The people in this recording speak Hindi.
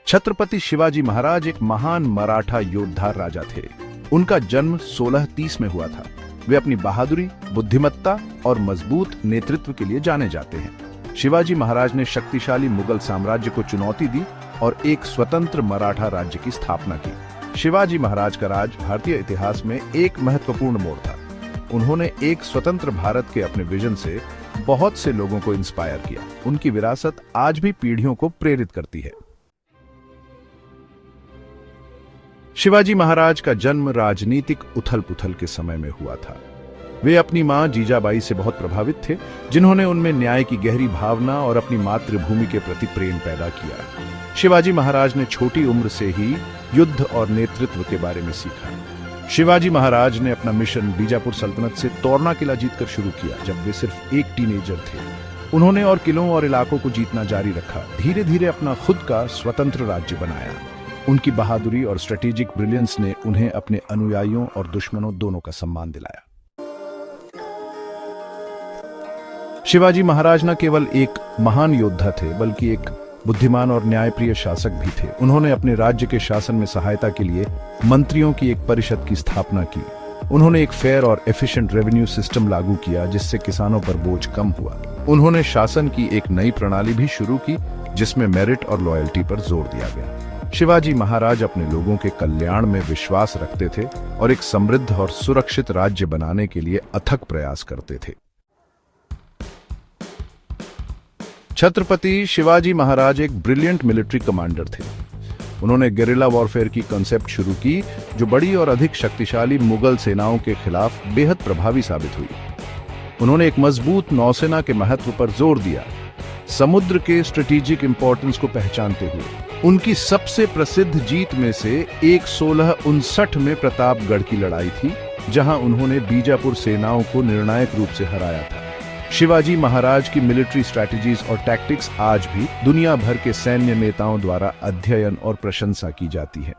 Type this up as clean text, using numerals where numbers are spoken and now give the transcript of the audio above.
छत्रपति शिवाजी महाराज एक महान मराठा योद्धा राजा थे। उनका जन्म 1630 में हुआ था। वे अपनी बहादुरी, बुद्धिमत्ता और मजबूत नेतृत्व के लिए जाने जाते हैं। शिवाजी महाराज ने शक्तिशाली मुगल साम्राज्य को चुनौती दी और एक स्वतंत्र मराठा राज्य की स्थापना की। शिवाजी महाराज का राज भारतीय इतिहास में एक महत्वपूर्ण मोड़ था। उन्होंने एक स्वतंत्र भारत के अपने विजन से बहुत से लोगों को इंस्पायर किया। उनकी विरासत आज भी पीढ़ियों को प्रेरित करती है। शिवाजी महाराज का जन्म राजनीतिक उथल-पुथल के समय में हुआ था। वे अपनी मां जीजाबाई से बहुत प्रभावित थे, जिन्होंने उनमें न्याय की गहरी भावना और अपनी मातृभूमि के प्रति प्रेम पैदा किया। शिवाजी महाराज ने छोटी उम्र से ही युद्ध और नेतृत्व के बारे में सीखा। शिवाजी महाराज ने अपना मिशन बीजापुर सल्तनत से तोरना किला जीतकर शुरू किया, जब वे सिर्फ एक टीनेजर थे। उन्होंने और किलों और इलाकों को जीतना जारी रखा, धीरे धीरे अपना खुद का स्वतंत्र राज्य बनाया। उनकी बहादुरी और स्ट्रेटेजिक ब्रिलियंस ने उन्हें अपने अनुयायियों और दुश्मनों दोनों का सम्मान दिलाया। शिवाजी महाराज न केवल एक महान योद्धा थे, बल्कि एक बुद्धिमान और न्यायप्रिय शासक भी थे। उन्होंने अपने राज्य के शासन में सहायता के लिए मंत्रियों की एक परिषद की स्थापना की। उन्होंने एक फेयर और एफिशिएंट रेवेन्यू सिस्टम लागू किया, जिससे किसानों पर बोझ कम हुआ। उन्होंने शासन की एक नई प्रणाली भी शुरू की, जिसमें मेरिट और लॉयल्टी पर जोर दिया गया। शिवाजी महाराज अपने लोगों के कल्याण में विश्वास रखते थे और एक समृद्ध और सुरक्षित राज्य बनाने के लिए अथक प्रयास करते थे। छत्रपति शिवाजी महाराज एक ब्रिलियंट मिलिट्री कमांडर थे। उन्होंने गेरिला वॉरफेयर की कॉन्सेप्ट शुरू की, जो बड़ी और अधिक शक्तिशाली मुगल सेनाओं के खिलाफ बेहद प्रभावी साबित हुई। उन्होंने एक मजबूत नौसेना के महत्व पर जोर दिया, समुद्र के स्ट्रेटेजिक इंपॉर्टेंस को पहचानते हुए। उनकी सबसे प्रसिद्ध जीत में से एक 1659 में प्रतापगढ़ की लड़ाई थी, जहां उन्होंने बीजापुर सेनाओं को निर्णायक रूप से हराया था। शिवाजी महाराज की मिलिट्री स्ट्रैटेजीज और टैक्टिक्स आज भी दुनिया भर के सैन्य नेताओं द्वारा अध्ययन और प्रशंसा की जाती है।